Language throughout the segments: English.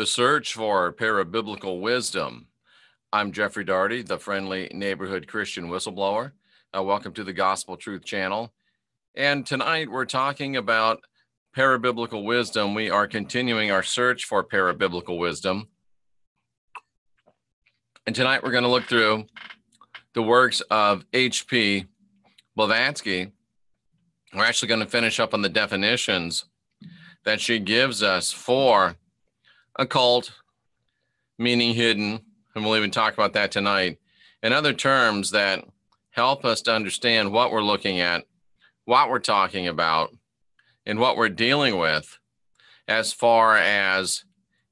The search for parabiblical wisdom. I'm Jeffrey Daugherty, the friendly neighborhood Christian whistleblower. Welcome to the Gospel Truth Channel. And tonight we're talking about parabiblical wisdom. We are continuing our search for parabiblical wisdom. And tonight we're going to look through the works of H.P. Blavatsky. We're actually going to finish up on the definitions that she gives us for occult, meaning hidden, and we'll even talk about that tonight, and other terms that help us to understand what we're looking at, what we're talking about, and what we're dealing with as far as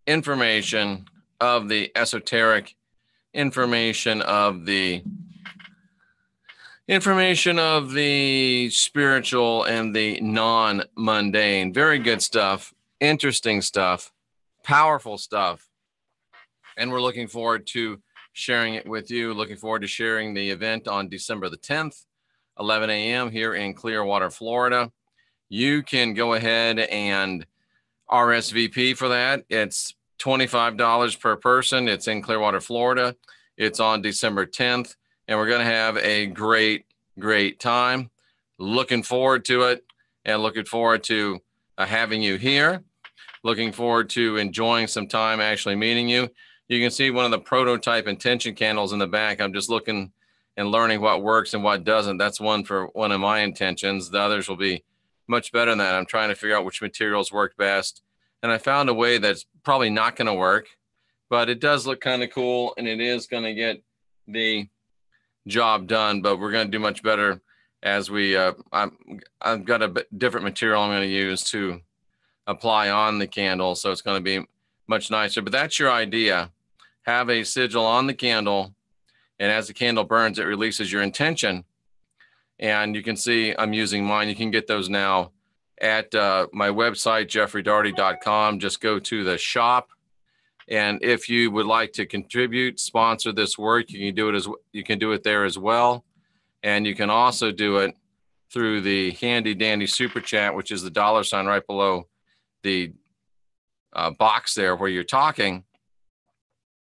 information of the esoteric, information of the spiritual, and the non-mundane. Very good stuff, interesting stuff, powerful stuff. And we're looking forward to sharing it with you. Looking forward to sharing the event on December the 10th, 11 a.m. here in Clearwater, Florida. You can go ahead and RSVP for that. It's $25 per person. It's in Clearwater, Florida. It's on December 10th, and we're going to have a great time. Looking forward to it, and looking forward to having you here. Looking forward to enjoying some time actually meeting you. You can see one of the prototype intention candles in the back. I'm just looking and learning what works and what doesn't. That's one for one of my intentions. The others will be much better than that. I'm trying to figure out which materials work best. And I found a way that's probably not going to work, but it does look kind of cool, and it is going to get the job done. But we're going to do much better as we, I've got a different material I'm going to use to apply on the candle, so it's going to be much nicer. But that's your idea. Have a sigil on the candle, and as the candle burns, it releases your intention. And you can see I'm using mine. You can get those now at my website, jeffreydaugherty.com. Just go to the shop, and if you would like to contribute, sponsor this work, you can do it there as well. And you can also do it through the handy dandy super chat, which is the $ right below the box there where you're talking,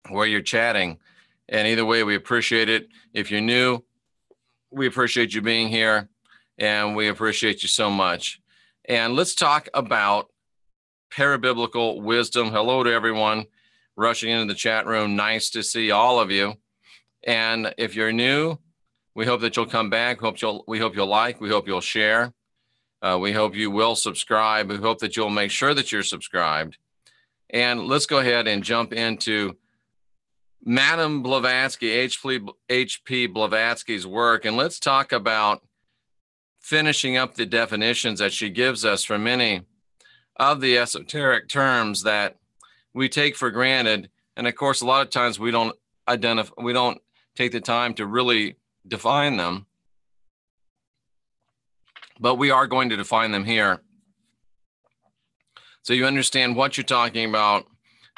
where you're chatting. And either way, we appreciate it. If you're new, we appreciate you being here, and we appreciate you so much. And let's talk about parabiblical wisdom. Hello to everyone rushing into the chat room. Nice to see all of you. And if you're new, we hope that you'll come back. We hope you'll like. We hope you'll share. We hope you will subscribe. We hope that you'll make sure that you're subscribed. And let's go ahead and jump into Madame Blavatsky, H.P. Blavatsky's work. And let's talk about finishing up the definitions that she gives us for many of the esoteric terms that we take for granted. And of course, a lot of times we don't take the time to really define them. But we are going to define them here. So you understand what you're talking about,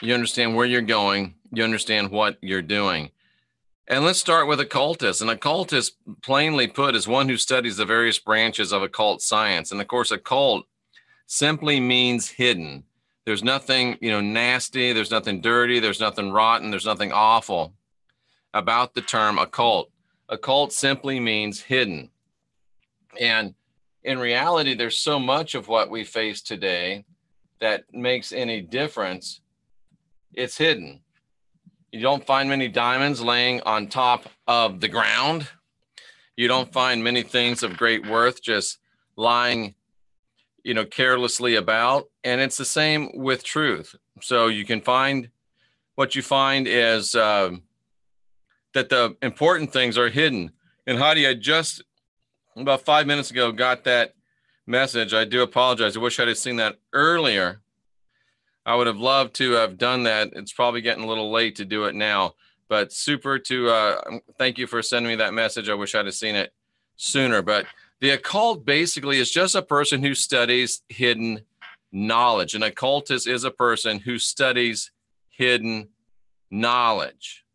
you understand where you're going, you understand what you're doing. And let's start with occultist. An occultist, plainly put, is one who studies the various branches of occult science. And of course, occult simply means hidden. There's nothing, nasty, there's nothing dirty, there's nothing rotten, there's nothing awful about the term occult. Occult simply means hidden. And in reality, there's so much of what we face today that makes any difference. It's hidden. You don't find many diamonds laying on top of the ground. You don't find many things of great worth just lying, carelessly about. And it's the same with truth. So you can find, what you find is that the important things are hidden. And Heidi, I just about 5 minutes ago got that message. I do apologize. I wish I'd have seen that earlier. I would have loved to have done that. It's probably getting a little late to do it now, but super to thank you for sending me that message. I wish I'd have seen it sooner. But the occult basically is just a person who studies hidden knowledge. An occultist is a person who studies hidden knowledge.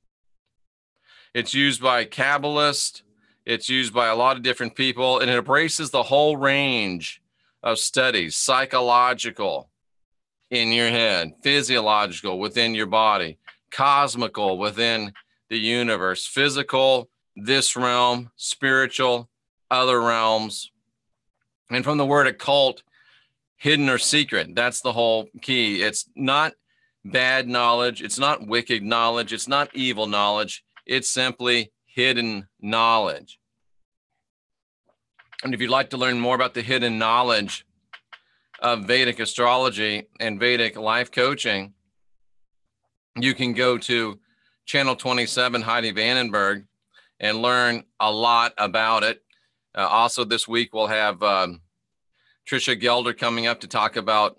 It's used by Kabbalists. It's used by a lot of different people, and it embraces the whole range of studies, psychological, in your head, physiological within your body, cosmical within the universe, physical, this realm, spiritual, other realms. And from the word occult, hidden or secret, that's the whole key. It's not bad knowledge. It's not wicked knowledge. It's not evil knowledge. It's simply hidden knowledge. And if you'd like to learn more about the hidden knowledge of Vedic astrology and Vedic life coaching, you can go to Channel 27, Heidi Vandenberg, and learn a lot about it. Also, this week we'll have Trisha Gelder coming up to talk about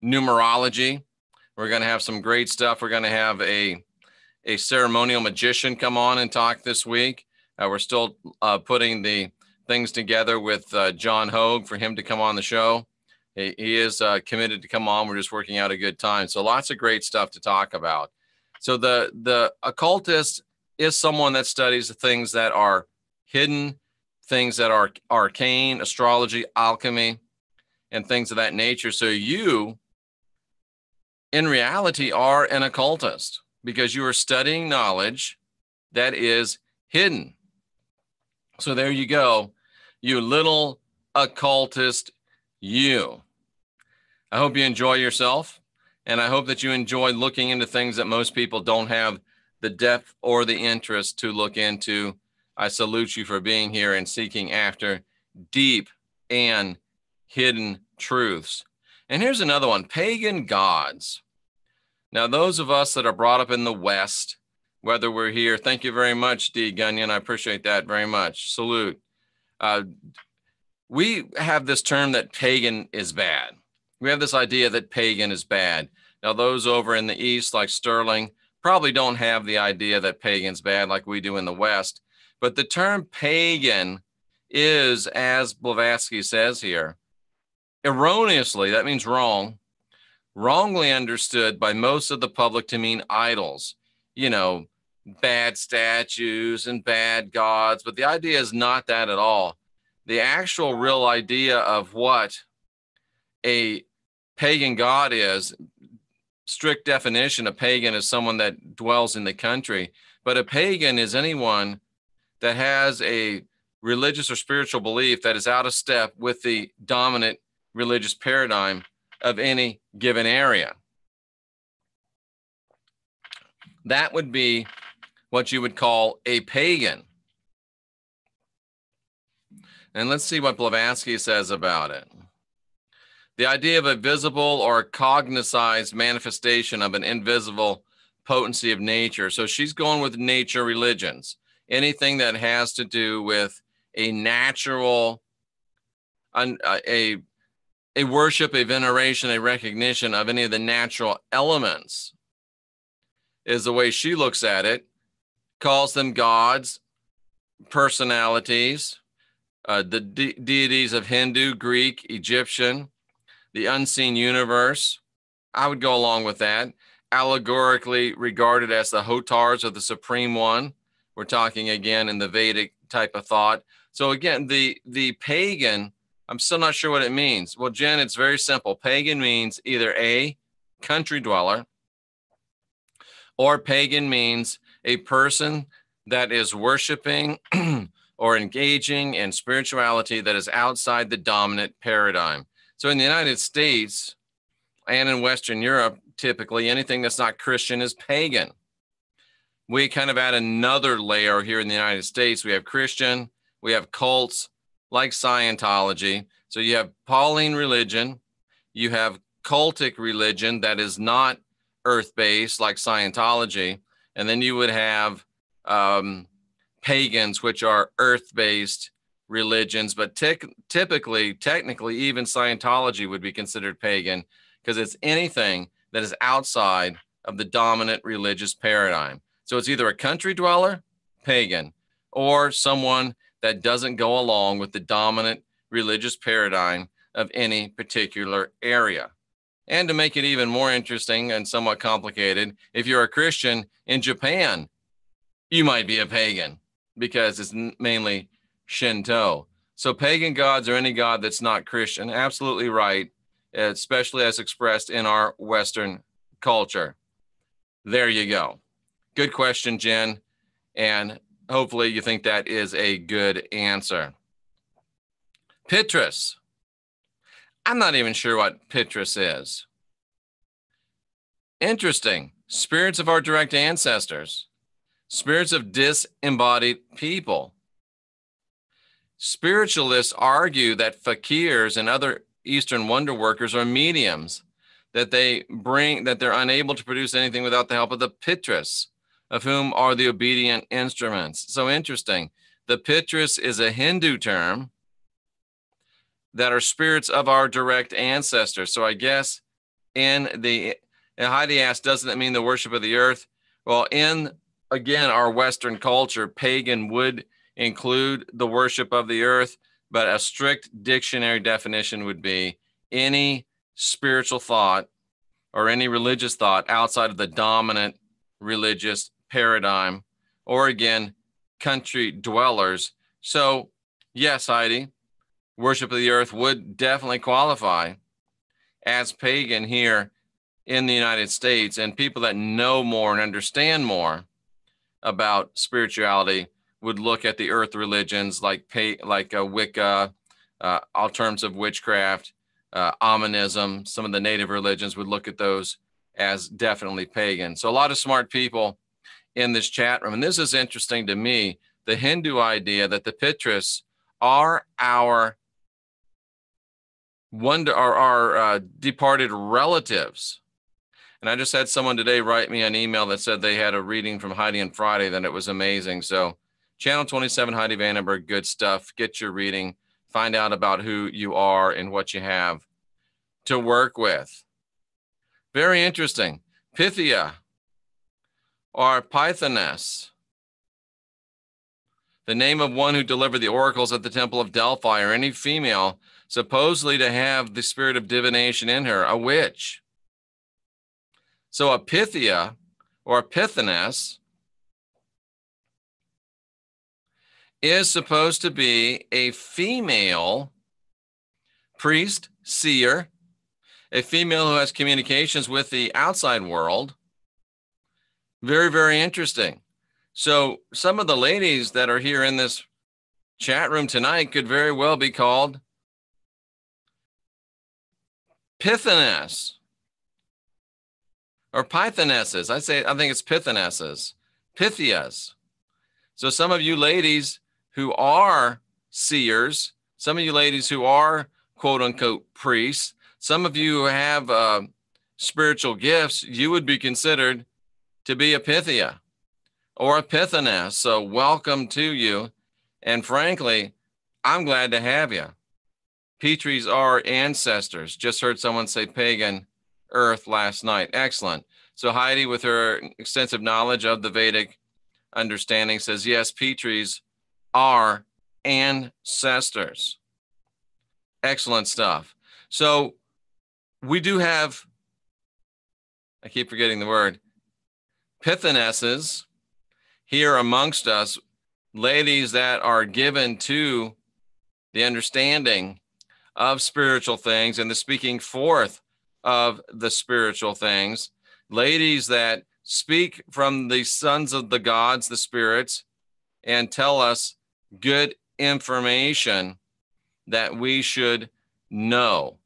numerology. We're going to have some great stuff. We're going to have a ceremonial magician come on and talk this week. We're still putting the things together with John Hogue for him to come on the show. He is committed to come on. We're just working out a good time. So lots of great stuff to talk about. So the occultist is someone that studies the things that are hidden, things that are arcane, astrology, alchemy, and things of that nature. So you, in reality, are an occultist because you are studying knowledge that is hidden. So there you go, you little occultist, you. I hope you enjoy yourself, and I hope that you enjoy looking into things that most people don't have the depth or the interest to look into. I salute you for being here and seeking after deep and hidden truths. And here's another one, pagan gods. Now, those of us that are brought up in the West, whether we're here, thank you very much, D. Gunyon. I appreciate that very much. Salute. We have this term that pagan is bad. We have this idea that pagan is bad. Now, those over in the East, like Sterling, probably don't have the idea that pagan's bad like we do in the West. But the term pagan is, as Blavatsky says here, erroneously, that means wrong, wrongly understood by most of the public to mean idols, you know, bad statues and bad gods. But the idea is not that at all. The actual real idea of what a pagan god is, strict definition, a pagan is someone that dwells in the country. But a pagan is anyone that has a religious or spiritual belief that is out of step with the dominant religious paradigm of any given area. That would be what you would call a pagan. And let's see what Blavatsky says about it. The idea of a visible or cognized manifestation of an invisible potency of nature. So she's going with nature religions. Anything that has to do with a natural, a worship, a veneration, a recognition of any of the natural elements is the way she looks at it, calls them gods, personalities, the deities of Hindu, Greek, Egyptian, the unseen universe. I would go along with that. Allegorically regarded as the Hotars of the Supreme One. We're talking again in the Vedic type of thought. So again, the pagan, I'm still not sure what it means. Well, Jen, it's very simple. Pagan means either A, country dweller, or pagan means a person that is worshiping or engaging in spirituality that is outside the dominant paradigm. So in the United States and in Western Europe, typically anything that's not Christian is pagan. We kind of add another layer here in the United States. We have Christian, we have cults like Scientology. So you have Pauline religion, you have cultic religion that is not earth-based like Scientology, and then you would have pagans, which are earth-based religions, but technically, even Scientology would be considered pagan because it's anything that is outside of the dominant religious paradigm. So it's either a country dweller, pagan, or someone that doesn't go along with the dominant religious paradigm of any particular area. And to make it even more interesting and somewhat complicated, if you're a Christian in Japan, you might be a pagan because it's mainly Shinto. So pagan gods are any god that's not Christian. Absolutely right. especially as expressed in our Western culture. There you go. Good question, Jen. And hopefully you think that is a good answer. Pitris. I'm not even sure what Pitris is. Interesting. Spirits of our direct ancestors. Spirits of disembodied people. Spiritualists argue that fakirs and other Eastern wonder workers are mediums, that they're unable to produce anything without the help of the Pitris, of whom are the obedient instruments. So interesting. The Pitris is a Hindu term that are spirits of our direct ancestors. So I guess and Heidi asked, doesn't it mean the worship of the earth? Well, in, again, our Western culture, pagan would include the worship of the earth, but a strict dictionary definition would be any spiritual thought or any religious thought outside of the dominant religious paradigm, or again, country dwellers. So yes, Heidi, worship of the earth would definitely qualify as pagan here in the United States, and people that know more and understand more about spirituality would look at the earth religions like Wicca, all terms of witchcraft, Aminism. Some of the native religions would look at those as definitely pagan. So a lot of smart people in this chat room. And this is interesting to me, the Hindu idea that the Pitris are our departed relatives. And I just had someone today write me an email that said they had a reading from Heidi on Friday, that it was amazing. So Channel 27, Heidi Vandenberg, good stuff. Get your reading, find out about who you are and what you have to work with. Very interesting. Pythia or Pythoness, the name of one who delivered the oracles at the temple of Delphi, or any female supposedly to have the spirit of divination in her, a witch. So a Pythia or a Pythoness is supposed to be a female priest, seer, a female who has communications with the outside world. Very, very interesting. So some of the ladies that are here in this chat room tonight could very well be called Pythoness or Pythonesses. I think it's Pythonesses, Pythias. So some of you ladies who are seers, some of you ladies who are quote unquote priests, some of you who have spiritual gifts, you would be considered to be a Pythia or a Pythoness. So welcome to you. And frankly, I'm glad to have you. Petries are ancestors. Just heard someone say pagan earth last night. Excellent. So Heidi, with her extensive knowledge of the Vedic understanding, says, yes, Petries are ancestors. Excellent stuff. So we do have, I keep forgetting the word, Pythonesses here amongst us, ladies that are given to the understanding of spiritual things and the speaking forth of the spiritual things, ladies that speak from the sons of the gods, the spirits, and tell us good information that we should know.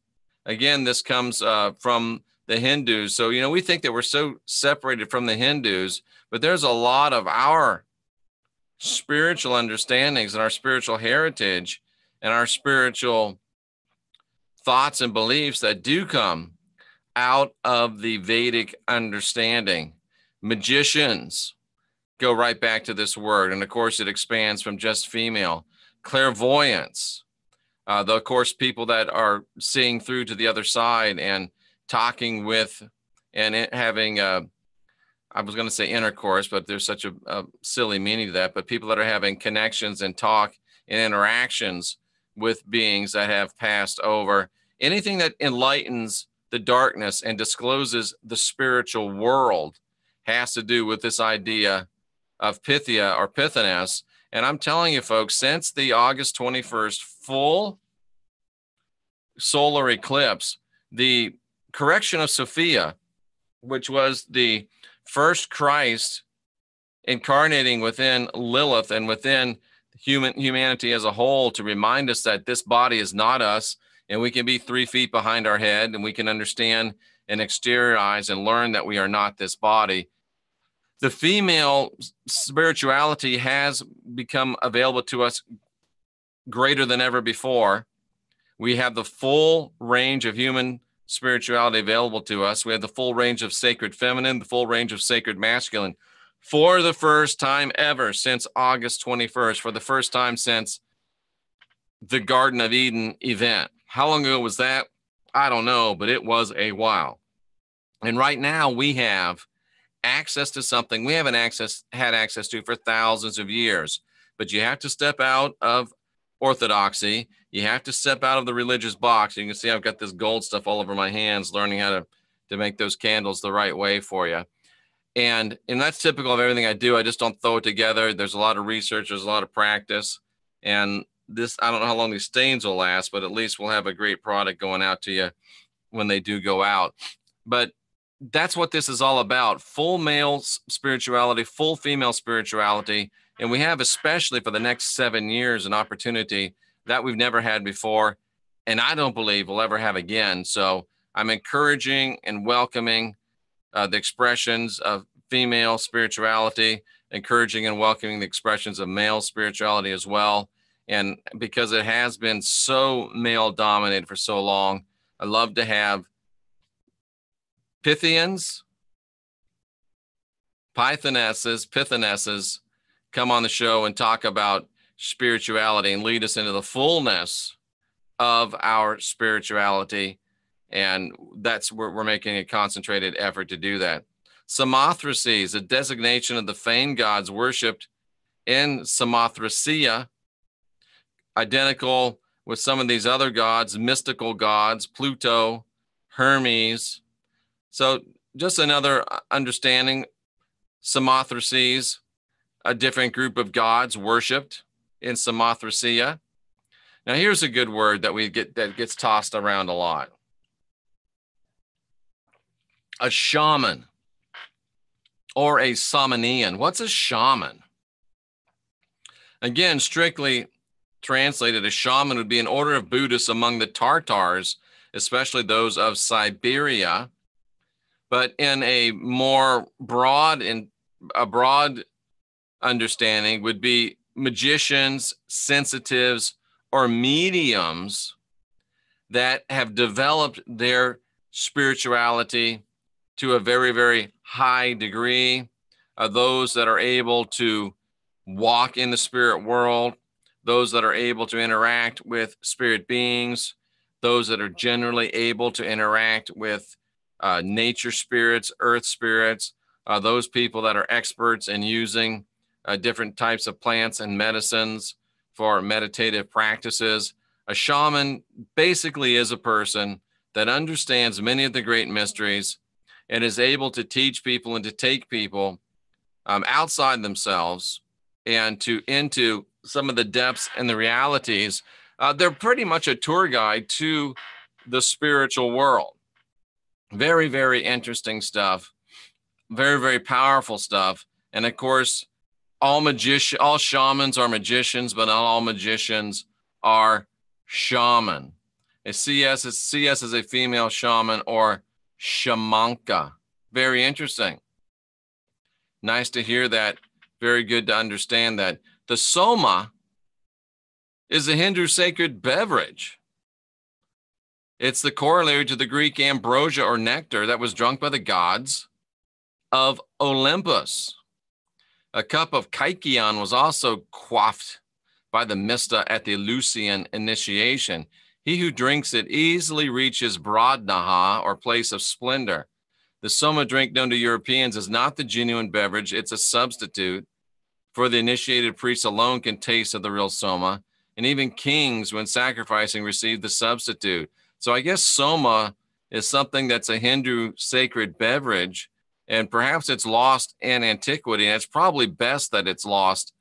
Again, this comes from the Hindus. So, we think that we're so separated from the Hindus, but there's a lot of our spiritual understandings and our spiritual heritage and our spiritual thoughts and beliefs that do come out of the Vedic understanding. Magicians go right back to this word. And of course, it expands from just female. Clairvoyance, of course, people that are seeing through to the other side and talking with and having, I was going to say intercourse, but there's such a silly meaning to that, but people that are having connections and talk and interactions with beings that have passed over. Anything that enlightens the darkness and discloses the spiritual world has to do with this idea of Pythia or Pythoness. And I'm telling you, folks, since the August 21st full solar eclipse, The correction of Sophia, which was the first Christ incarnating within Lilith and within humanity as a whole, to remind us that this body is not us, and we can be 3 feet behind our head, and we can understand and exteriorize and learn that we are not this body. The female spirituality has become available to us greater than ever before. We have the full range of human spirituality available to us. We have the full range of sacred feminine, the full range of sacred masculine. For the first time ever since August 21st, for the first time since the Garden of Eden event. How long ago was that? I don't know, but it was a while. And right now we have access to something we haven't had access to for thousands of years. But you have to step out of orthodoxy. You have to step out of the religious box. You can see I've got this gold stuff all over my hands, learning how to make those candles the right way for you. And that's typical of everything I do. I just don't throw it together. There's a lot of research. There's a lot of practice. And this, I don't know how long these stains will last, but at least we'll have a great product going out to you when they do go out. But that's what this is all about. Full male spirituality, full female spirituality. And we have, especially for the next 7 years, an opportunity that we've never had before. And I don't believe we'll ever have again. So I'm encouraging and welcoming the expressions of female spirituality, encouraging and welcoming the expressions of male spirituality as well. And because it has been so male dominated for so long, I love to have Pythians, Pythonesses come on the show and talk about spirituality and lead us into the fullness of our spirituality. And that's where we're making a concentrated effort to do that. Samothraces, a designation of the feigned gods worshipped in Samothracia, identical with some of these other gods, mystical gods, Pluto, Hermes. So just another understanding, Samothraces, a different group of gods worshipped in Samothracia. Now here's a good word that gets tossed around a lot. A shaman or a Samanian. What's a shaman? Again, strictly translated, a shaman would be an order of Buddhists among the Tartars, especially those of Siberia. But in a more broad understanding would be magicians, sensitives, or mediums that have developed their spirituality to a very, very high degree. Those that are able to walk in the spirit world, those that are able to interact with spirit beings, those that are generally able to interact with nature spirits, earth spirits, those people that are experts in using different types of plants and medicines for meditative practices. A shaman basically is a person that understands many of the great mysteries and is able to teach people and to take people outside themselves and into some of the depths and the realities. They're pretty much a tour guide to the spiritual world. Very, very interesting stuff. Very, very powerful stuff. And of course, all shamans are magicians, but not all magicians are shaman. A CS is a female shaman or shamanka. Very interesting. Nice to hear that. Very good to understand that. The soma is a Hindu sacred beverage. It's the corollary to the Greek ambrosia or nectar that was drunk by the gods of Olympus. A cup of kykeon was also quaffed by the Mista at the Eleusinian initiation. He who drinks it easily reaches Brodnaha, or place of splendor. The soma drink known to Europeans is not the genuine beverage. It's a substitute. For the initiated priests alone can taste of the real soma, and even kings, when sacrificing, receive the substitute. So I guess soma is something that's a Hindu sacred beverage, and perhaps it's lost in antiquity, and it's probably best that it's lost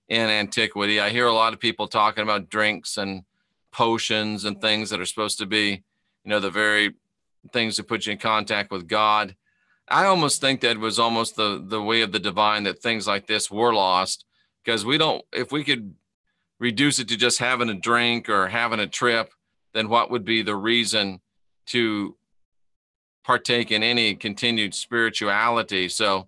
in antiquity. I hear a lot of people talking about drinks and potions and things that are supposed to be, the very things to put you in contact with God. I almost think that was almost the way of the divine, that things like this were lost, because if we could reduce it to just having a drink or having a trip, then what would be the reason to partake in any continued spirituality? So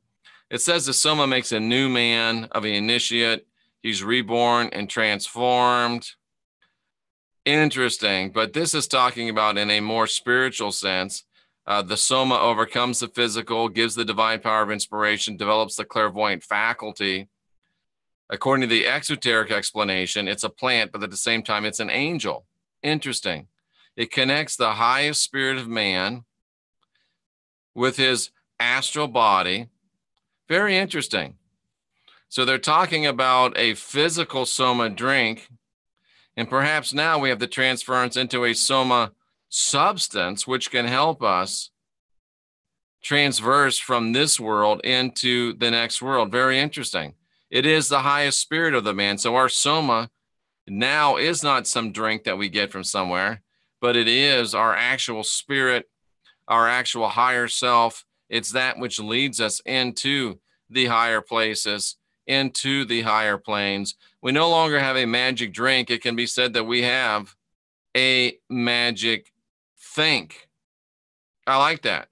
it says the Soma makes a new man of the initiate. He's reborn and transformed. Interesting. But this is talking about in a more spiritual sense. The Soma overcomes the physical, gives the divine power of inspiration, develops the clairvoyant faculty. According to the exoteric explanation, it's a plant, but at the same time, it's an angel. Interesting. It connects the highest spirit of man with his astral body. Very interesting. So they're talking about a physical Soma drink, and perhaps now we have the transference into a Soma substance, which can help us transverse from this world into the next world. Very interesting. It is the highest spirit of the man. So our Soma now is not some drink that we get from somewhere, but it is our actual spirit, our actual higher self. It's that which leads us into the higher places, into the higher planes. We no longer have a magic drink. It can be said that we have a magic think. I like that.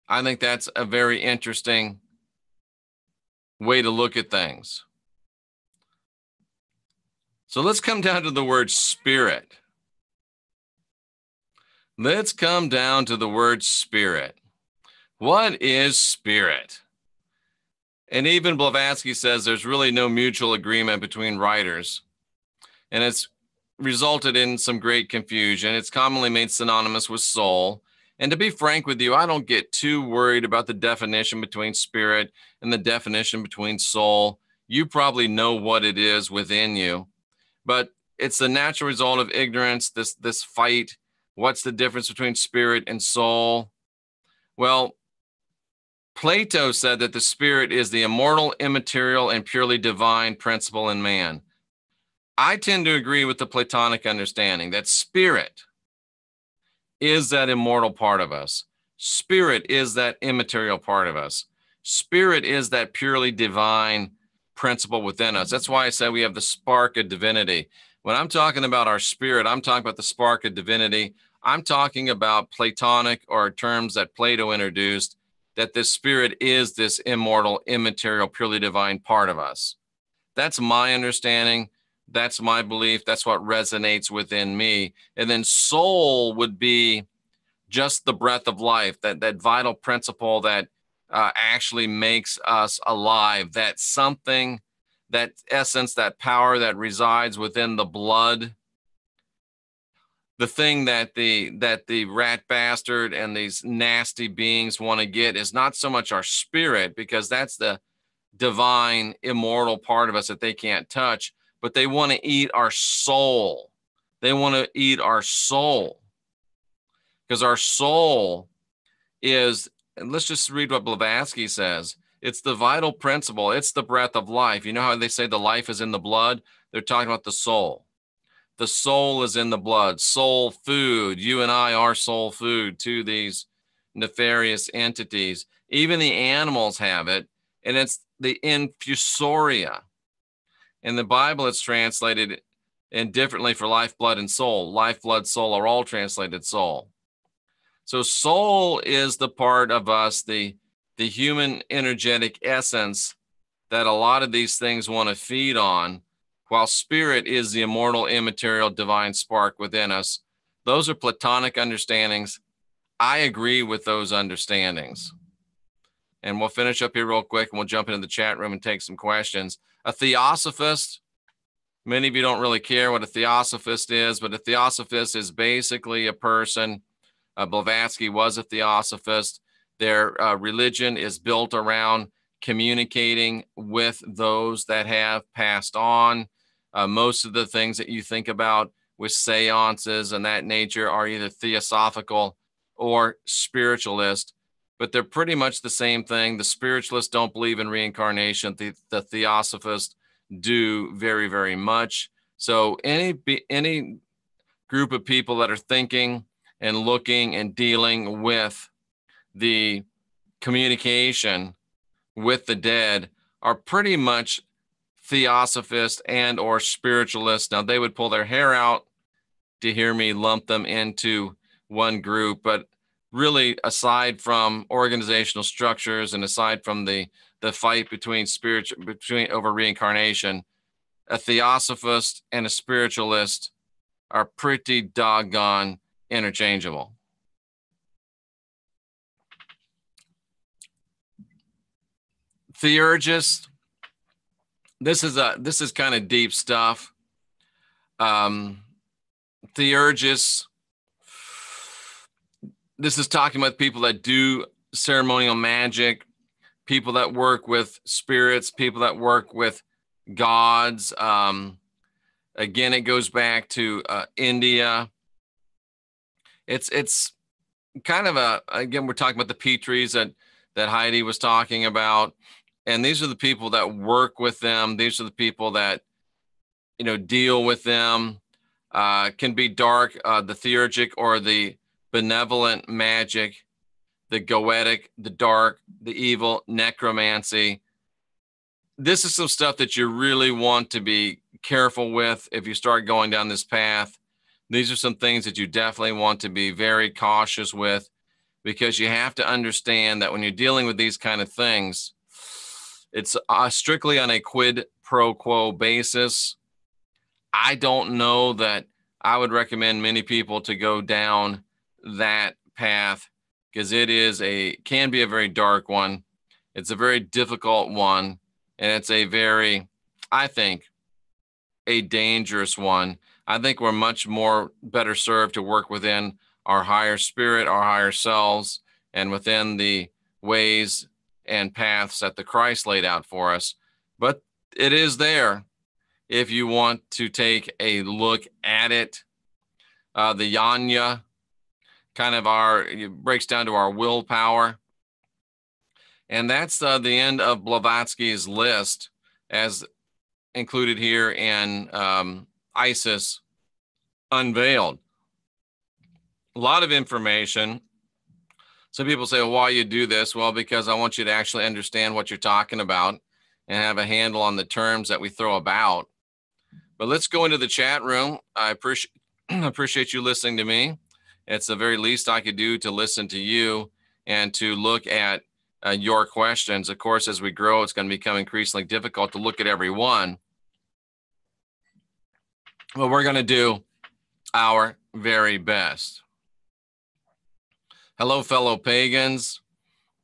I think that's a very interesting way to look at things. So let's come down to the word spirit. Let's come down to the word spirit. What is spirit? And even Blavatsky says there's really no mutual agreement between writers, and it's resulted in some great confusion. It's commonly made synonymous with soul. And to be frank with you, I don't get too worried about the definition between spirit and the definition between soul. You probably know what it is within you, but it's the natural result of ignorance, this fight. What's the difference between spirit and soul? Well, Plato said that the spirit is the immortal, immaterial, and purely divine principle in man. I tend to agree with the Platonic understanding that spirit is that immortal part of us. Spirit is that immaterial part of us. Spirit is that purely divine principle within us. That's why I say we have the spark of divinity. When I'm talking about our spirit, I'm talking about the spark of divinity. I'm talking about Platonic, or terms that Plato introduced, that this spirit is this immortal, immaterial, purely divine part of us. That's my understanding. That's my belief. That's what resonates within me. And then soul would be just the breath of life, that vital principle that actually makes us alive, that something, that essence, that power that resides within the blood. The thing that the rat bastard and these nasty beings want to get is not so much our spirit, because that's the divine, immortal part of us that they can't touch, but they want to eat our soul. They want to eat our soul, because our soul is, and let's just read what Blavatsky says. It's the vital principle. It's the breath of life. You know how they say the life is in the blood? They're talking about the soul. The soul is in the blood. Soul food. You and I are soul food to these nefarious entities. Even the animals have it, and it's the infusoria. In the Bible, it's translated indifferently for life, blood, and soul. Life, blood, soul are all translated soul. So soul is the part of us, the human energetic essence that a lot of these things want to feed on, while spirit is the immortal, immaterial, divine spark within us. Those are Platonic understandings. I agree with those understandings. And we'll finish up here real quick, and we'll jump into the chat room and take some questions. A theosophist, many of you don't really care what a theosophist is, but a theosophist is basically a person. Blavatsky was a theosophist. Their religion is built around communicating with those that have passed on. Most of the things that you think about with seances and that nature are either theosophical or spiritualist, but they're pretty much the same thing. The spiritualists don't believe in reincarnation. The theosophists do very, very much. So any group of people that are thinking and looking and dealing with the communication with the dead are pretty much theosophists and or spiritualists. Now, they would pull their hair out to hear me lump them into one group, but really, aside from organizational structures and aside from the fight between over reincarnation, a theosophist and a spiritualist are pretty doggone interchangeable. Theurgists, this is kind of deep stuff. Theurgists, this is talking about people that do ceremonial magic, people that work with spirits, people that work with gods. Again, it goes back to India. It's kind of again, we're talking about the Petries that Heidi was talking about. And these are the people that work with them. These are the people that, deal with them. Can be dark, the theurgic or the benevolent magic, the goetic, the dark, the evil, necromancy. This is some stuff that you really want to be careful with if you start going down this path. These are some things that you definitely want to be very cautious with, because you have to understand that when you're dealing with these kind of things, it's strictly on a quid pro quo basis. I don't know that I would recommend many people to go down that path, because it can be a very dark one. It's a very difficult one, and it's a very, I think, a dangerous one. I think we're much more better served to work within our higher spirit, our higher selves, and within the ways and paths that the Christ laid out for us. But it is there if you want to take a look at it. The Yanya kind of breaks down to our willpower. And that's the end of Blavatsky's list, as included here in ISIS Unveiled. A lot of information. Some people say, well, why you do this? Well, because I want you to actually understand what you're talking about and have a handle on the terms that we throw about. But let's go into the chat room. I appreciate you listening to me. It's the very least I could do to listen to you and to look at your questions. Of course, as we grow, it's going to become increasingly difficult to look at every one. But we're going to do our very best. Hello, fellow pagans,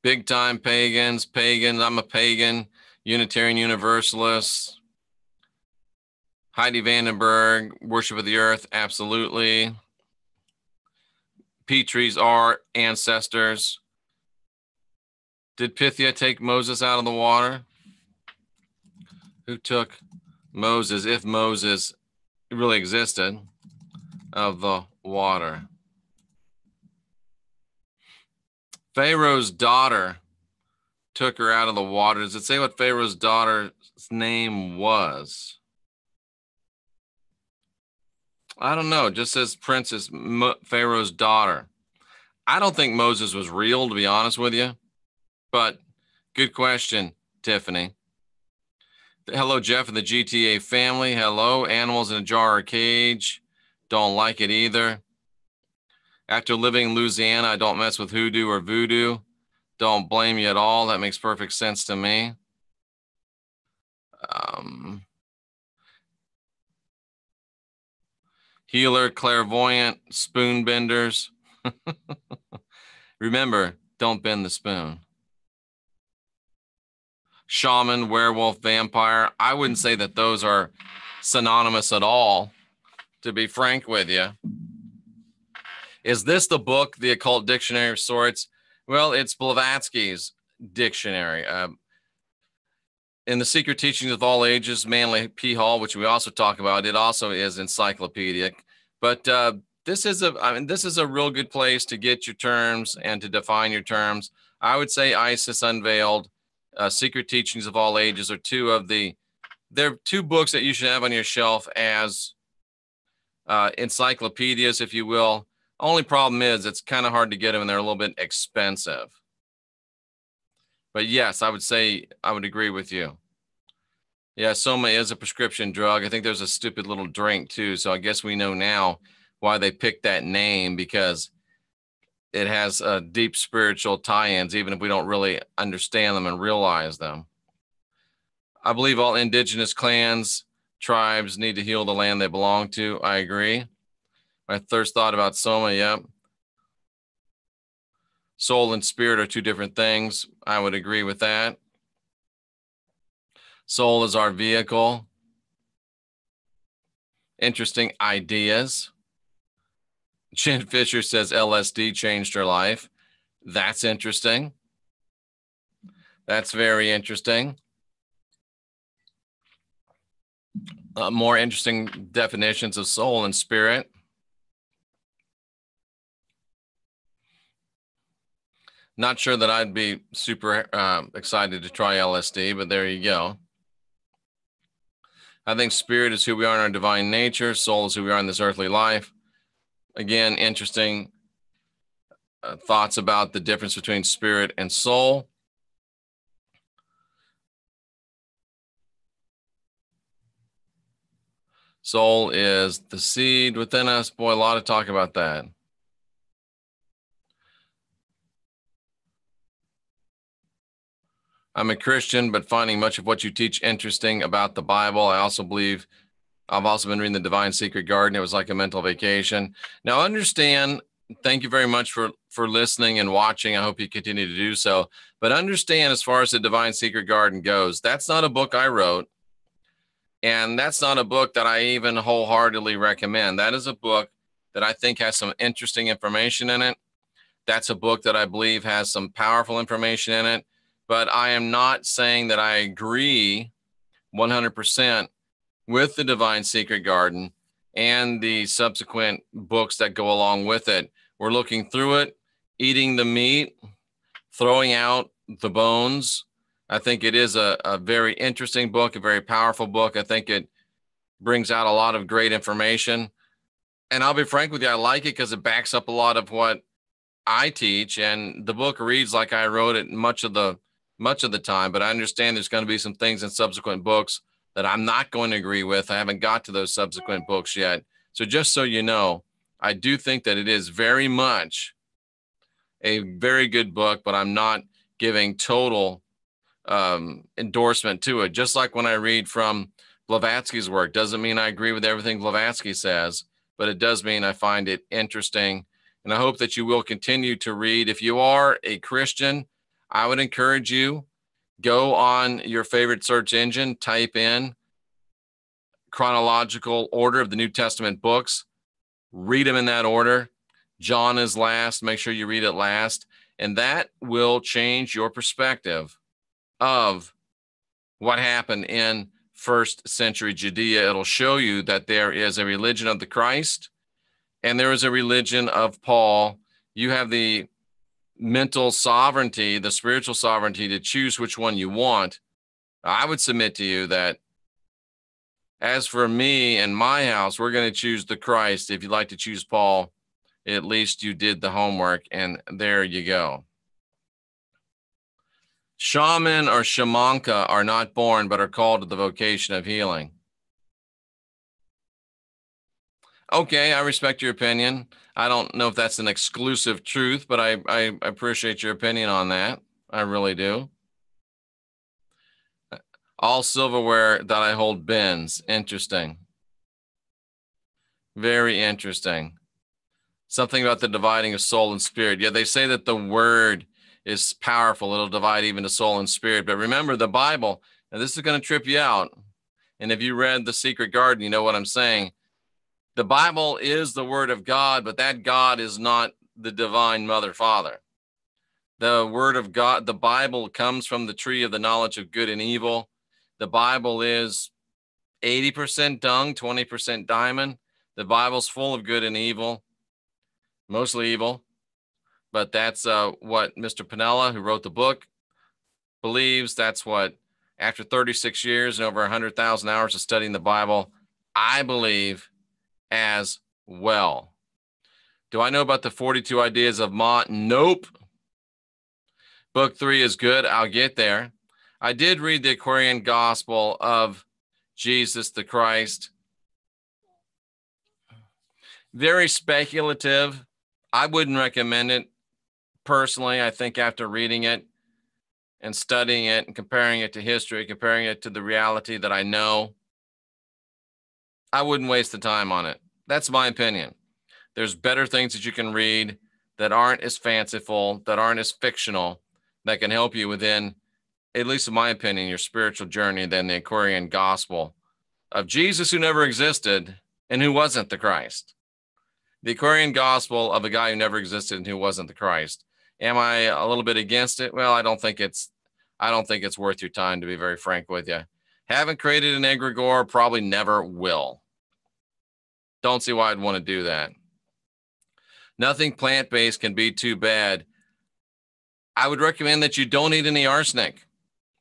big time pagans. I'm a pagan, Unitarian Universalist. Heidi Vandenberg, worship of the earth, absolutely. Petries are ancestors. Did Pythia take Moses out of the water? Who took Moses, if Moses really existed, of the water? Pharaoh's daughter took her out of the water. Does it say what Pharaoh's daughter's name was? I don't know. It just says Princess Pharaoh's daughter. I don't think Moses was real, to be honest with you. But good question, Tiffany. Hello, Jeff and the GTA family. Hello, animals in a jar or cage. Don't like it either. After living in Louisiana, I don't mess with hoodoo or voodoo. Don't blame you at all. That makes perfect sense to me. Healer, clairvoyant, spoon benders. Remember, don't bend the spoon. Shaman, werewolf, vampire. I wouldn't say that those are synonymous at all, to be frank with you. Is this the book, The Occult Dictionary of Sorts? Well, it's Blavatsky's dictionary. In The Secret Teachings of All Ages, Manly P. Hall, which we also talk about, it also is encyclopedic. But this is a real good place to get your terms and to define your terms. I would say ISIS Unveiled, Secret Teachings of All Ages are they're two books that you should have on your shelf as encyclopedias, if you will. Only problem is it's kind of hard to get them and they're a little bit expensive. But yes, I would say I would agree with you. Yeah, Soma is a prescription drug. I think there's a stupid little drink too. So I guess we know now why they picked that name, because it has deep spiritual tie-ins, even if we don't really understand them and realize them. I believe all indigenous clans, tribes need to heal the land they belong to. I agree. My first thought about Soma, yep. Soul and spirit are two different things. I would agree with that. Soul is our vehicle. Interesting ideas. Jen Fisher says LSD changed her life. That's interesting. That's very interesting. More interesting definitions of soul and spirit. Not sure that I'd be super excited to try LSD, but there you go. I think spirit is who we are in our divine nature. Soul is who we are in this earthly life. Again, interesting thoughts about the difference between spirit and soul. Soul is the seed within us. Boy, a lot of talk about that. I'm a Christian, but finding much of what you teach interesting about the Bible. I also believe I've also been reading The Divine Secret Garden. It was like a mental vacation. Now, understand, thank you very much for listening and watching. I hope you continue to do so. But understand, as far as The Divine Secret Garden goes, that's not a book I wrote. And that's not a book that I even wholeheartedly recommend. That is a book that I think has some interesting information in it. That's a book that I believe has some powerful information in it. But I am not saying that I agree 100% with The Divine Secret Garden and the subsequent books that go along with it. We're looking through it, eating the meat, throwing out the bones. I think it is a very interesting book, a very powerful book. I think it brings out a lot of great information. And I'll be frank with you, I like it because it backs up a lot of what I teach. And the book reads like I wrote it much of the time, but I understand there's going to be some things in subsequent books that I'm not going to agree with. I haven't got to those subsequent books yet. So just so you know, I do think that it is very much a very good book, but I'm not giving total endorsement to it. Just like when I read from Blavatsky's work, doesn't mean I agree with everything Blavatsky says, but it does mean I find it interesting. And I hope that you will continue to read. If you are a Christian, I would encourage you, go on your favorite search engine, type in chronological order of the New Testament books, read them in that order. John is last. Make sure you read it last. And that will change your perspective of what happened in first century Judea. It'll show you that there is a religion of the Christ and there is a religion of Paul. You have the mental sovereignty, the spiritual sovereignty to choose which one you want. I would submit to you that as for me and my house, we're going to choose the Christ. If you'd like to choose Paul, at least you did the homework, and there you go. Shaman or shamanka are not born, but are called to the vocation of healing. Okay, I respect your opinion. I don't know if that's an exclusive truth, but I appreciate your opinion on that. I really do. All silverware that I hold bends. Interesting. Very interesting. Something about the dividing of soul and spirit. Yeah, they say that the word is powerful. It'll divide even the soul and spirit. But remember the Bible, and this is going to trip you out. And if you read The Secret Garden, you know what I'm saying. The Bible is the word of God, but that God is not the divine mother, father. The word of God, the Bible comes from the tree of the knowledge of good and evil. The Bible is 80% dung, 20% diamond. The Bible's full of good and evil, mostly evil. But that's what Mr. Pinella, who wrote the book, believes. That's what, after 36 years and over 100,000 hours of studying the Bible, I believe as well. Do I know about the 42 ideas of Ma? Nope. Book 3 is good. I'll get there. I did read the Aquarian Gospel of Jesus the Christ. Very speculative. I wouldn't recommend it personally. I think after reading it and studying it and comparing it to history, comparing it to the reality that I know, I wouldn't waste the time on it. That's my opinion. There's better things that you can read that aren't as fanciful, that aren't as fictional, that can help you within, at least in my opinion, your spiritual journey than the Aquarian Gospel of Jesus who never existed and who wasn't the Christ. The Aquarian Gospel of a guy who never existed and who wasn't the Christ. Am I a little bit against it? Well, I don't think it's worth your time, to be very frank with you. Haven't created an egregore, probably never will. Don't see why I'd want to do that. Nothing plant-based can be too bad. I would recommend that you don't eat any arsenic,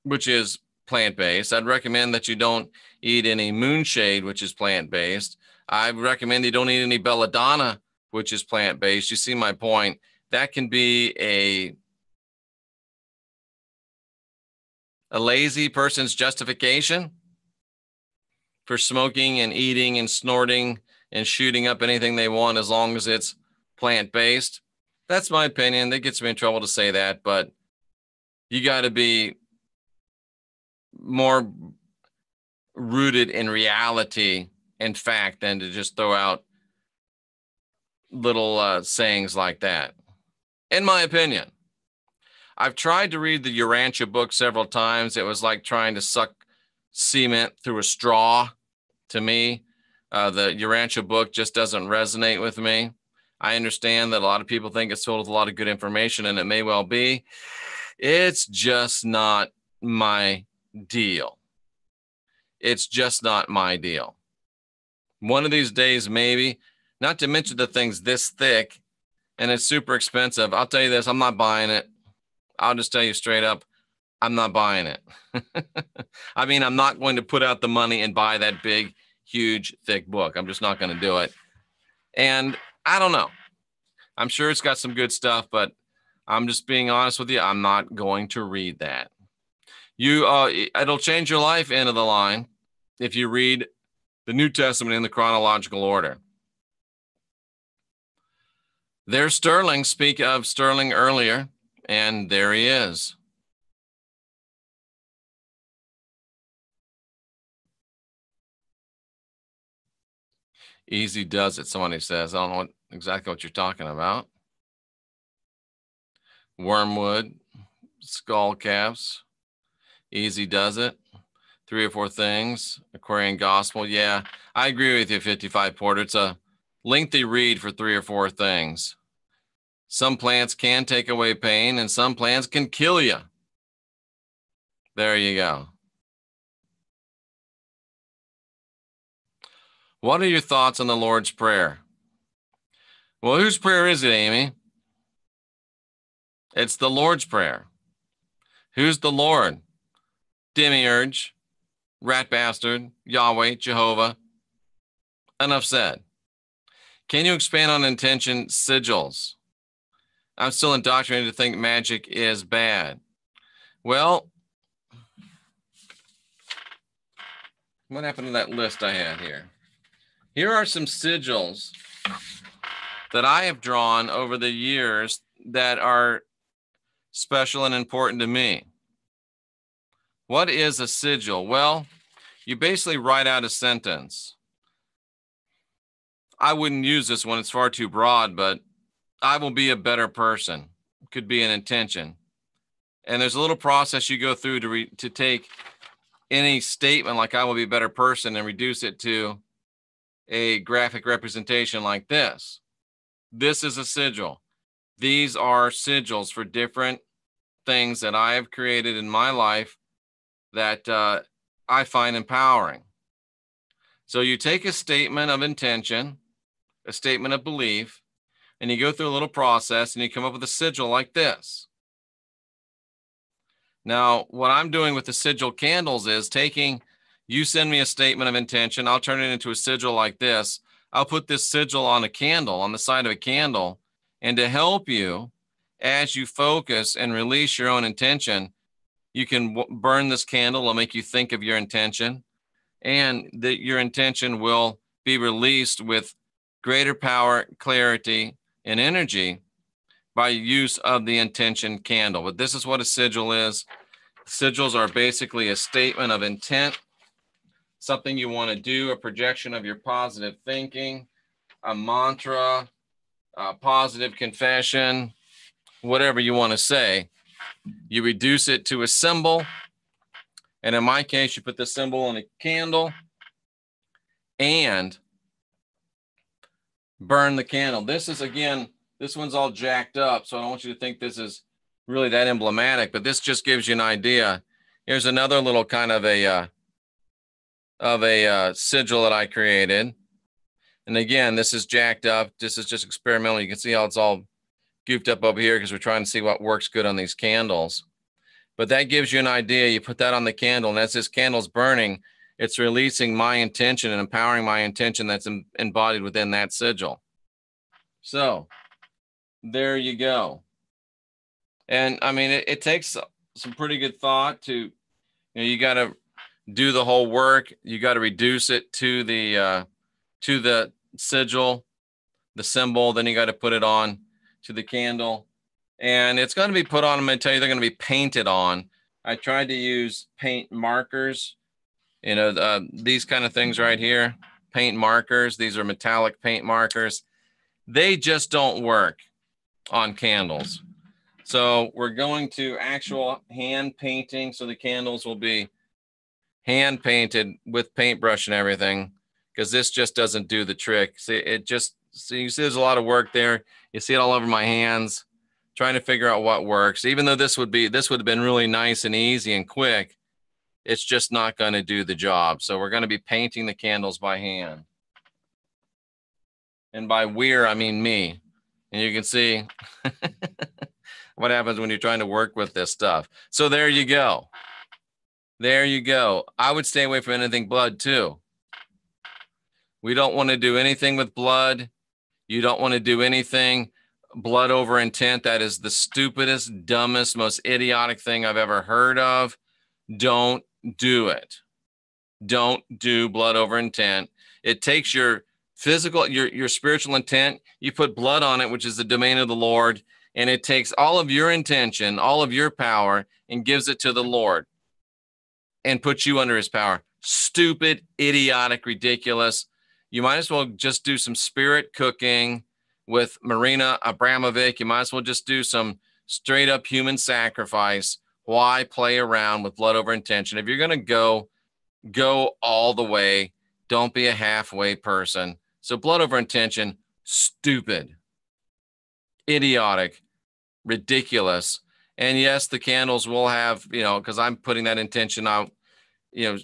which is plant-based. I'd recommend that you don't eat any moonshade, which is plant-based. I recommend you don't eat any belladonna, which is plant-based. You see my point. That can be a lazy person's justification for smoking and eating and snorting and shooting up anything they want as long as it's plant-based. That's my opinion. That gets me in trouble to say that, but you got to be more rooted in reality and fact than to just throw out little sayings like that. In my opinion, I've tried to read the Urantia book several times. It was like trying to suck cement through a straw to me. The Urantia book just doesn't resonate with me. I understand that a lot of people think it's filled with a lot of good information, and it may well be. It's just not my deal. It's just not my deal. One of these days, maybe, not to mention the thing's this thick and it's super expensive. I'll tell you this, I'm not buying it. I'll just tell you straight up, I'm not buying it. I mean, I'm not going to put out the money and buy that big, huge, thick book. I'm just not going to do it. And I don't know. I'm sure it's got some good stuff, but I'm just being honest with you. I'm not going to read that. It'll change your life, end of the line, if you read the New Testament in the chronological order. There's Sterling. Speak of Sterling earlier, and there he is. Easy does it, somebody says. I don't know exactly what you're talking about. Wormwood, skull caps, easy does it. 3 or 4 things, Aquarian Gospel. Yeah, I agree with you, 55 Porter. It's a lengthy read for 3 or 4 things. Some plants can take away pain, and some plants can kill you. There you go. What are your thoughts on the Lord's Prayer? Well, whose prayer is it, Amy? It's the Lord's Prayer. Who's the Lord? Demiurge, rat bastard, Yahweh, Jehovah. Enough said. Can you expand on intention sigils? I'm still indoctrinated to think magic is bad. Well, what happened to that list I had here? Here are some sigils that I have drawn over the years that are special and important to me. What is a sigil? Well, you basically write out a sentence. I wouldn't use this one, it's far too broad, but I will be a better person. Could be an intention. And there's a little process you go through to take any statement like I will be a better person and reduce it to a graphic representation like this. This is a sigil. These are sigils for different things that I have created in my life that I find empowering. So you take a statement of intention, a statement of belief, and you go through a little process and you come up with a sigil like this. Now, what I'm doing with the sigil candles is you send me a statement of intention, I'll turn it into a sigil like this. I'll put this sigil on a candle, on the side of a candle, and to help you as you focus and release your own intention, you can burn this candle. It'll make you think of your intention, and that your intention will be released with greater power, clarity, and energy by use of the intention candle. But this is what a sigil is. Sigils are basically a statement of intent, something you want to do, a projection of your positive thinking, a mantra, a positive confession, whatever you want to say. You reduce it to a symbol. And in my case, you put the symbol on a candle and burn the candle. This is, again, this one's all jacked up, so I don't want you to think this is really that emblematic, but this just gives you an idea. Here's another little kind of a sigil that I created. And again, this is jacked up. This is just experimental. You can see how it's all goofed up over here because we're trying to see what works good on these candles. But that gives you an idea. You put that on the candle, and as this candle's burning, it's releasing my intention and empowering my intention that's embodied within that sigil. So there you go. And I mean, it takes some pretty good thought to, you got to do the whole work. You got to reduce it to the sigil, the symbol. Then you got to put it on to the candle, and it's going to be put on. I'm going to tell you, they're going to be painted on. I tried to use paint markers, these kind of things right here, paint markers. These are metallic paint markers. They just don't work on candles. So we're going to actual hand painting. So the candles will be hand painted with paintbrush and everything, because this just doesn't do the trick. See, you see there's a lot of work there. You see it all over my hands, trying to figure out what works. Even though this would have been really nice and easy and quick, it's just not going to do the job. So we're going to be painting the candles by hand. And by we're, I mean me. And you can see what happens when you're trying to work with this stuff. So there you go. There you go. I would stay away from anything blood too. We don't want to do anything with blood. You don't want to do anything blood over intent. That is the stupidest, dumbest, most idiotic thing I've ever heard of. Don't do it. Don't do blood over intent. It takes your physical, your spiritual intent, you put blood on it, which is the domain of the Lord, and it takes all of your intention, all of your power, and gives it to the Lord and puts you under his power. Stupid, idiotic, ridiculous. You might as well just do some spirit cooking with Marina Abramovic. You might as well just do some straight up human sacrifice. Why play around with blood over intention? If you're going to go all the way. Don't be a halfway person. So blood over intention, stupid, idiotic, ridiculous. And yes, the candles will have, because I'm putting that intention out, you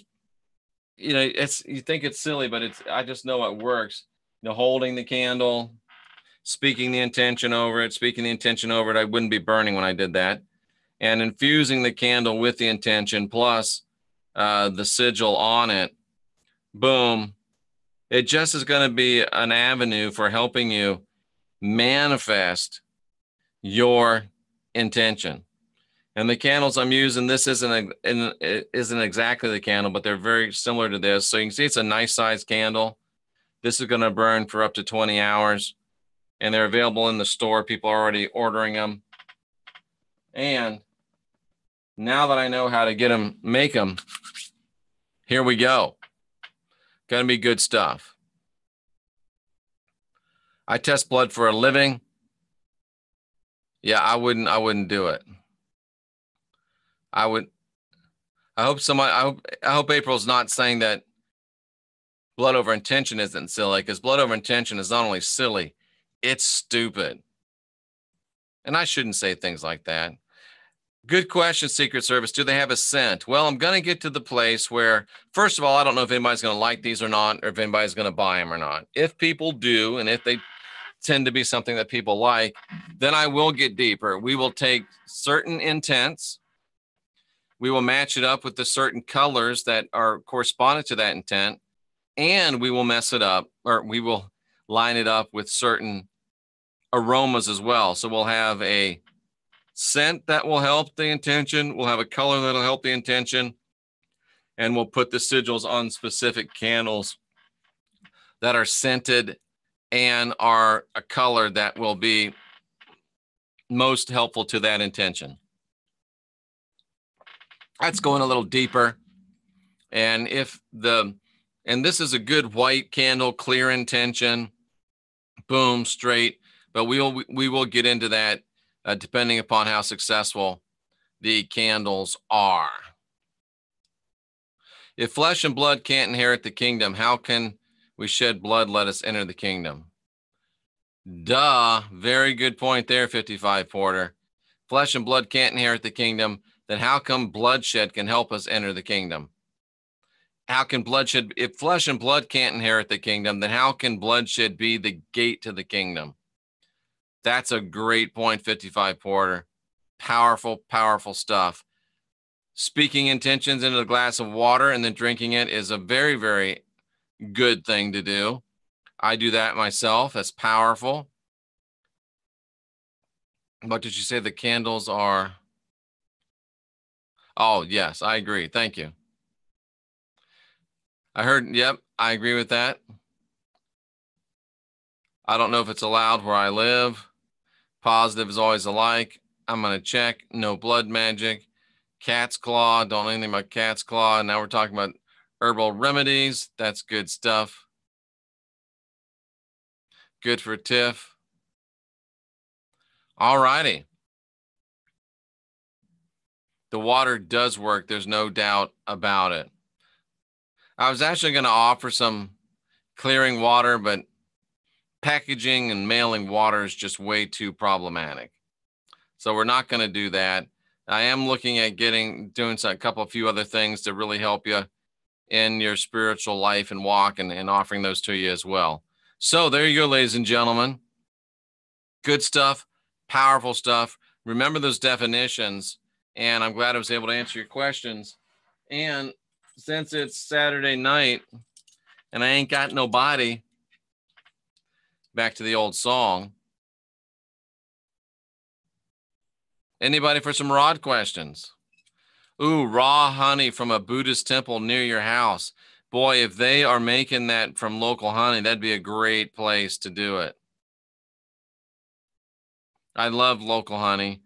think it's silly, but I just know it works. Holding the candle, speaking the intention over it. I wouldn't be burning when I did that. And infusing the candle with the intention plus the sigil on it. Boom. It just is going to be an avenue for helping you manifest your intention. And the candles I'm using, this isn't exactly the candle, but they're very similar to this. So you can see it's a nice size candle. This is going to burn for up to 20 hours. And they're available in the store. People are already ordering them. And now that I know how to make them, here we go. Gonna be good stuff. I test blood for a living. Yeah, I wouldn't do it. I hope April's not saying that blood over intention isn't silly, because blood over intention is not only silly, it's stupid. And I shouldn't say things like that. Good question, Secret Service. Do they have a scent? Well, I'm going to get to the place where, first of all, I don't know if anybody's going to like these or not, or if anybody's going to buy them or not. If people do, and if they tend to be something that people like, then I will get deeper. We will take certain intents. We will match it up with the certain colors that are correspondent to that intent, and we will mess it up, or we will line it up with certain aromas as well. So we'll have a scent that will help the intention. We'll have a color that'll help the intention. And we'll put the sigils on specific candles that are scented and are a color that will be most helpful to that intention. That's going a little deeper. And this is a good white candle, clear intention, boom, straight. But we will get into that depending upon how successful the candles are. If flesh and blood can't inherit the kingdom, how can we shed blood? Let us enter the kingdom. Duh. Very good point there, 55 Porter. Flesh and blood can't inherit the kingdom. Then how come bloodshed can help us enter the kingdom? How can bloodshed, if flesh and blood can't inherit the kingdom, then how can bloodshed be the gate to the kingdom? That's a great point, 55 Porter. Powerful, powerful stuff. Speaking intentions into a glass of water and then drinking it is a very, very good thing to do. I do that myself. That's powerful. What did you say the candles are? Oh, yes, I agree. Thank you. I heard, yep, I agree with that. I don't know if it's allowed where I live. Positive is always alike. I'm going to check. No blood magic. Cat's claw. Don't know anything about cat's claw. Now we're talking about herbal remedies. That's good stuff. Good for Tiff. All righty. The water does work. There's no doubt about it. I was actually going to offer some clearing water, but packaging and mailing water is just way too problematic. So we're not going to do that. I am looking at doing a few other things to really help you in your spiritual life and walk and offering those to you as well. So there you go, ladies and gentlemen. Good stuff, powerful stuff. Remember those definitions, and I'm glad I was able to answer your questions. And since it's Saturday night and I ain't got nobody, back to the old song. Anybody for some rod questions? Ooh, raw honey from a Buddhist temple near your house. Boy, if they are making that from local honey, that'd be a great place to do it. I love local honey.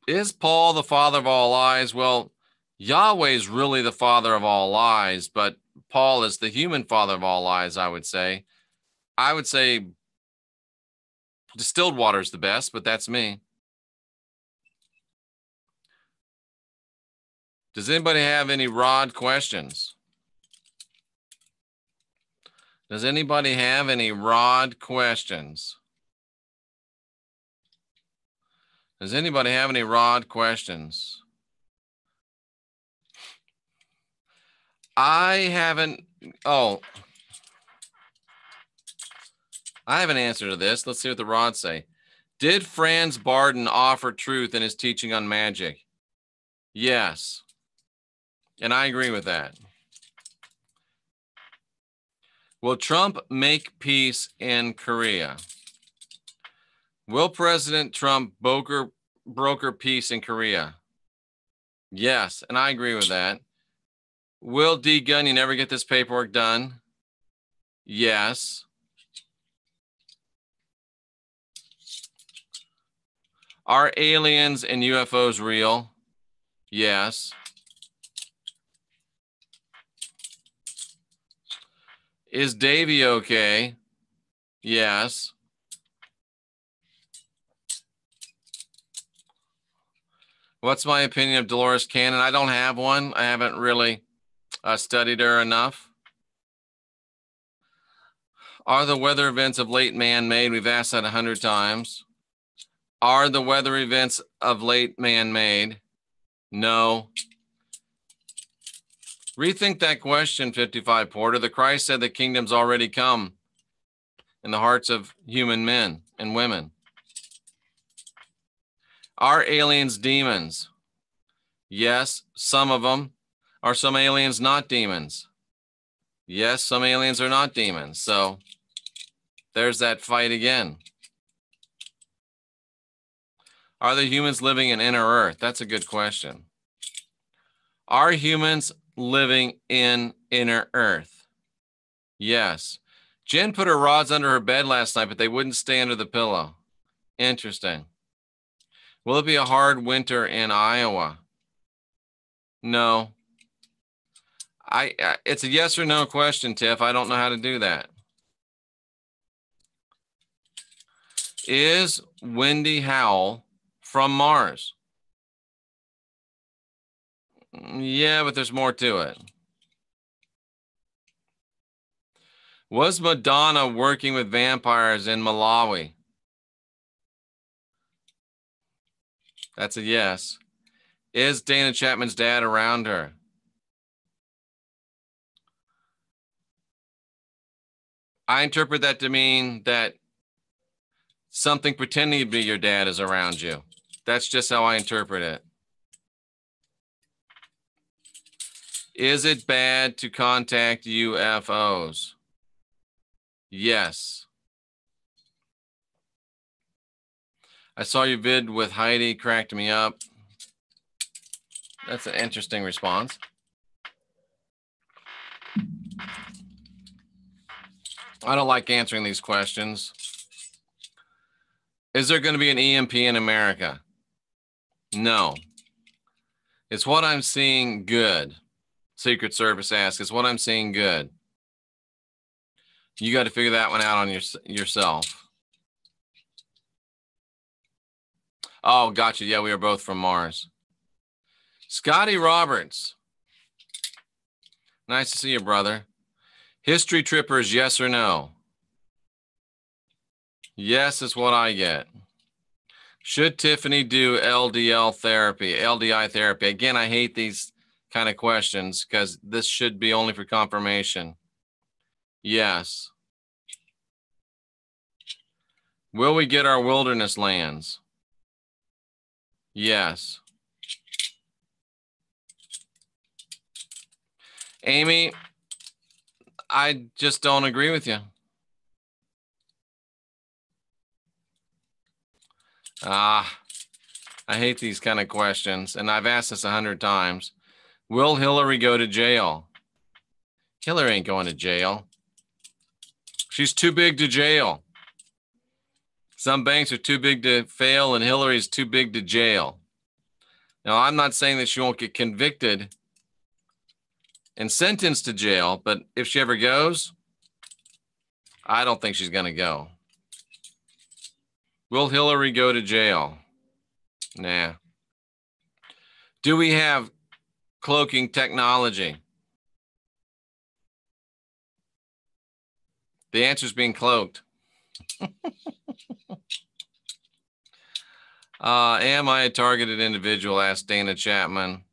Is Paul the father of all lies? Well, Yahweh's really the father of all lies, but Paul is the human father of all lies, I would say. I would say distilled water is the best, but that's me. Does anybody have any rod questions? Does anybody have any rod questions? Does anybody have any rod questions? I have an answer to this. Let's see what the rods say. Did Franz Barden offer truth in his teaching on magic? Yes. And I agree with that. Will Trump make peace in Korea? Will President Trump broker peace in Korea? Yes, and I agree with that. Will D. Gunyon ever get this paperwork done? Yes. Are aliens and UFOs real? Yes. Is Davy okay? Yes. What's my opinion of Dolores Cannon? I don't have one. I haven't really studied her enough. Are the weather events of late man-made? We've asked that 100 times. Are the weather events of late man-made? No. Rethink that question, 55 Porter. The Christ said the kingdom's already come in the hearts of human men and women. Are aliens demons? Yes, some of them. Are some aliens not demons? Yes, some aliens are not demons. So there's that fight again. Are there humans living in inner Earth? That's a good question. Are humans living in inner Earth? Yes. Jen put her rods under her bed last night, but they wouldn't stay under the pillow. Interesting. Will it be a hard winter in Iowa? No. It's a yes or no question, Tiff. I don't know how to do that. Is Wendy Howell from Mars? Yeah, but there's more to it. Was Madonna working with vampires in Malawi? That's a yes. Is Dana Chapman's dad around her? I interpret that to mean that something pretending to be your dad is around you. That's just how I interpret it. Is it bad to contact UFOs? Yes. I saw your vid with Heidi, cracked me up. That's an interesting response. I don't like answering these questions. Is there going to be an EMP in America? No. Is what I'm seeing good? Secret Service asks, is what I'm seeing good? You got to figure that one out on yourself. Oh, gotcha. Yeah, we are both from Mars. Scotty Roberts. Nice to see you, brother. History trippers, yes or no? Yes is what I get. Should Tiffany do LDI therapy? Again, I hate these kind of questions because this should be only for confirmation. Yes. Will we get our wilderness lands? Yes. Amy, I just don't agree with you. I hate these kind of questions, and I've asked this 100 times. Will Hillary go to jail? Hillary ain't going to jail. She's too big to jail. Some banks are too big to fail, and Hillary's too big to jail. Now, I'm not saying that she won't get convicted and sentenced to jail, but if she ever goes, I don't think she's going to go. Will Hillary go to jail? Nah. Do we have cloaking technology? The answer is being cloaked. Am I a targeted individual? Asked Dana Chapman.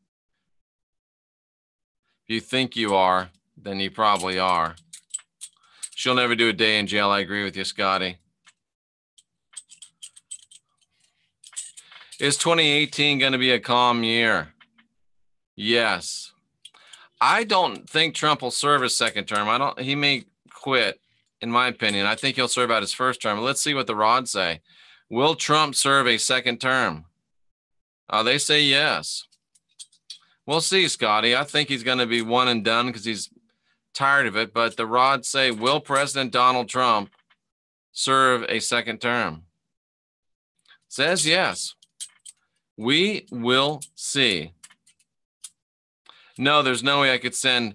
If you think you are, then you probably are. She'll never do a day in jail. I agree with you, Scotty. Is 2018 going to be a calm year? Yes. I don't think Trump will serve his second term. He may quit, in my opinion. I think he'll serve out his first term. Let's see what the rods say. Will Trump serve a second term? They say yes. We'll see, Scotty. I think he's going to be one and done because he's tired of it. But the rods say, will President Donald Trump serve a second term? Says yes. We will see. No, there's no way I could send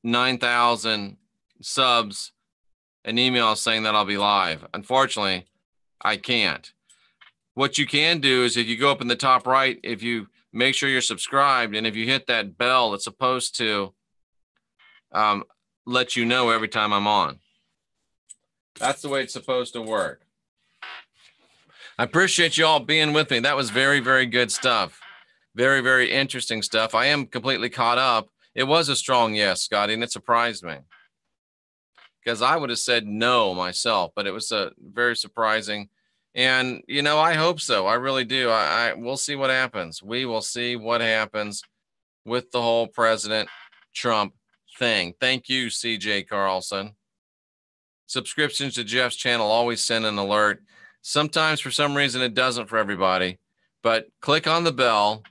9,000 subs an email saying that I'll be live. Unfortunately, I can't. What you can do is if you go up in the top right, if you make sure you're subscribed, and if you hit that bell, it's supposed to let you know every time I'm on. That's the way it's supposed to work. I appreciate you all being with me. That was very, very good stuff. Very, very interesting stuff. I am completely caught up. It was a strong yes, Scotty, and it surprised me because I would have said no myself, but it was very surprising. And, you know, I hope so. I really do. We'll see what happens. We will see what happens with the whole President Trump thing. Thank you, CJ Carlson. Subscriptions to Jeff's channel always send an alert. Sometimes for some reason it doesn't for everybody, but click on the bell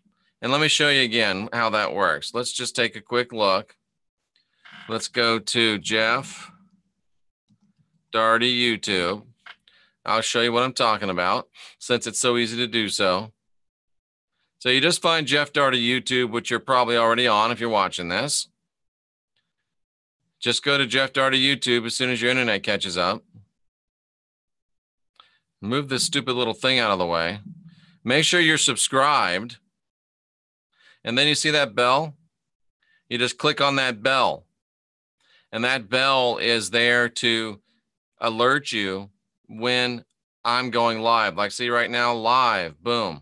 and let me show you again how that works. Let's just take a quick look. Let's go to Jeff Daugherty YouTube. I'll show you what I'm talking about since it's so easy to do so. So you just find Jeff Daugherty YouTube, which you're probably already on if you're watching this. Just go to Jeff Daugherty YouTube as soon as your internet catches up. Move this stupid little thing out of the way. Make sure you're subscribed. And then you see that bell? You just click on that bell. And that bell is there to alert you when I'm going live. Like see right now, live, boom.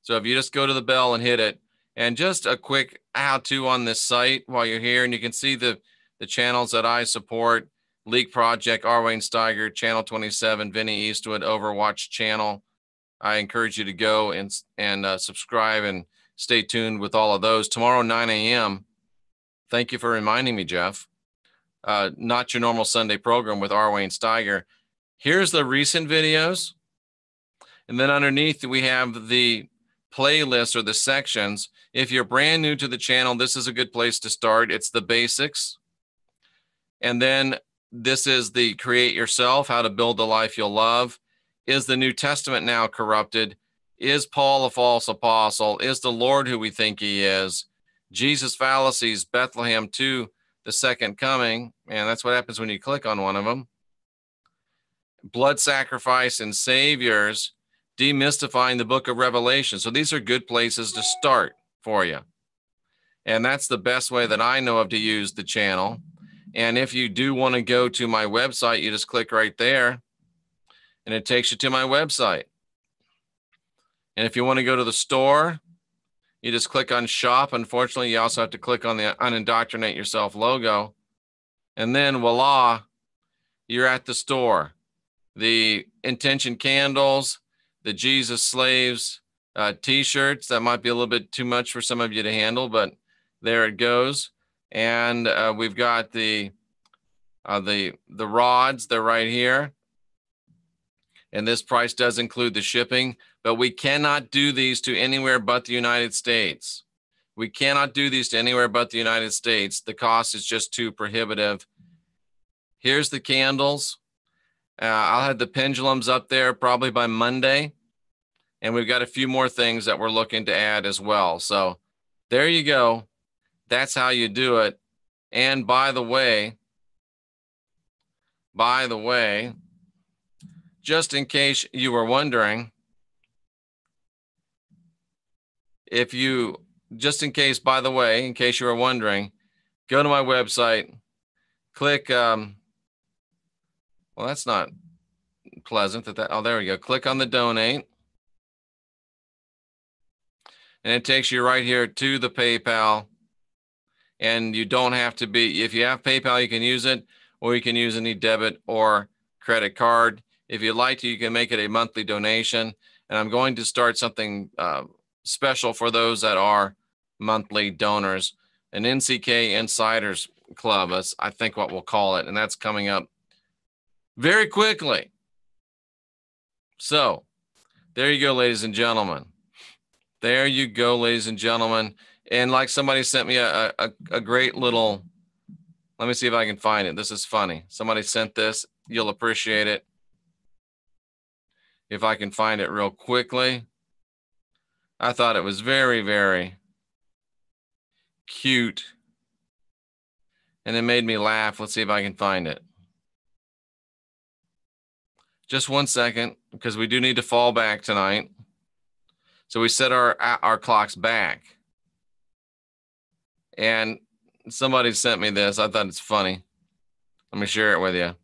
So if you just go to the bell and hit it, and just a quick how-to on this site while you're here, and you can see the channels that I support: Leak Project, R. Wayne Steiger, Channel 27, Vinny Eastwood, Overwatch channel. I encourage you to go and subscribe and stay tuned with all of those. Tomorrow, 9 a.m. Thank you for reminding me, Jeff. Not Your Normal Sunday Program with R. Wayne Steiger. Here's the recent videos. And then underneath, we have the playlist or the sections. If you're brand new to the channel, this is a good place to start. It's the basics. And then this is the Create Yourself, How to Build the Life You'll Love. Is the New Testament now corrupted? Is Paul a false apostle? Is the Lord who we think he is? Jesus fallacies, Bethlehem to the second coming. And that's what happens when you click on one of them. Blood sacrifice and saviors, demystifying the book of Revelation. So these are good places to start for you. And that's the best way that I know of to use the channel. And if you do want to go to my website, you just click right there and it takes you to my website. And if you want to go to the store, you just click on shop. Unfortunately, you also have to click on the Unindoctrinate Yourself logo. And then voila, you're at the store. The intention candles, the Jesus slaves t-shirts, that might be a little bit too much for some of you to handle, but there it goes. And we've got the rods, they're right here. And this price does include the shipping, but we cannot do these to anywhere but the United States. We cannot do these to anywhere but the United States. The cost is just too prohibitive. Here's the candles. I'll have the pendulums up there probably by Monday. And we've got a few more things that we're looking to add as well. So there you go. That's how you do it. And by the way, just in case you were wondering, in case you were wondering, go to my website, click, well, that's not pleasant. Oh, there we go. Click on the donate. And it takes you right here to the PayPal. And you don't have to be, if you have PayPal, you can use it, or you can use any debit or credit card. If you'd like to, you can make it a monthly donation. And I'm going to start something special for those that are monthly donors, an NCK Insiders Club, that's I think what we'll call it. And that's coming up very quickly. So there you go, ladies and gentlemen. There you go, ladies and gentlemen. And like somebody sent me a great little, let me see if I can find it. This is funny. Somebody sent this. You'll appreciate it. If I can find it real quickly. I thought it was very, very cute. And it made me laugh. Let's see if I can find it. Just 1 second, because we do need to fall back tonight. So we set our clocks back. And somebody sent me this. I thought it's funny. Let me share it with you.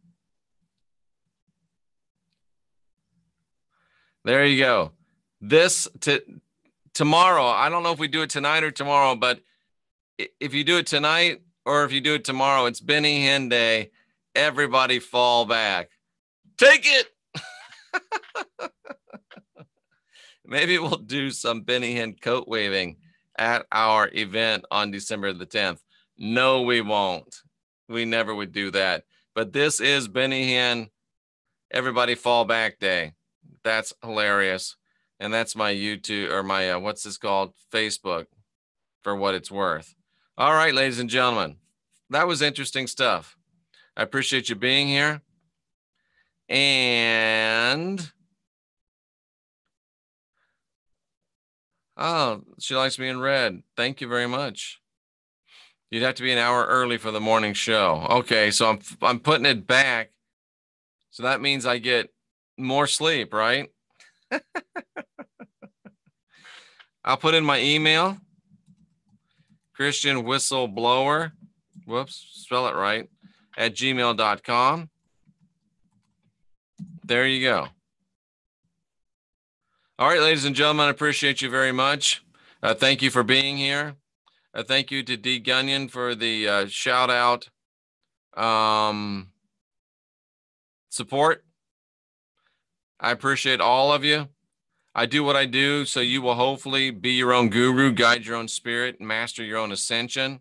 There you go. This tomorrow, I don't know if we do it tonight or tomorrow, but if you do it tonight or if you do it tomorrow, it's Benny Hinn Day. Everybody fall back. Take it. Maybe we'll do some Benny Hinn coat waving at our event on December the 10th. No, we won't. We never would do that. But this is Benny Hinn Everybody Fall Back Day. That's hilarious. And that's my YouTube, or my, what's this called? Facebook, for what it's worth. All right, ladies and gentlemen, that was interesting stuff. I appreciate you being here. And, oh, she likes me in red. Thank you very much. You'd have to be an hour early for the morning show. Okay, so I'm putting it back. So that means I get more sleep, right? I'll put in my email, Christian Whistleblower, whoops, spell it right, at gmail.com. There you go. All right, ladies and gentlemen, I appreciate you very much. Thank you for being here. Thank you to D. Gunyon for the shout out support. I appreciate all of you. I do what I do so you will hopefully be your own guru, guide your own spirit, master your own ascension.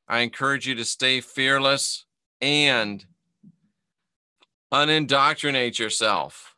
I encourage you to stay fearless and unindoctrinate yourself.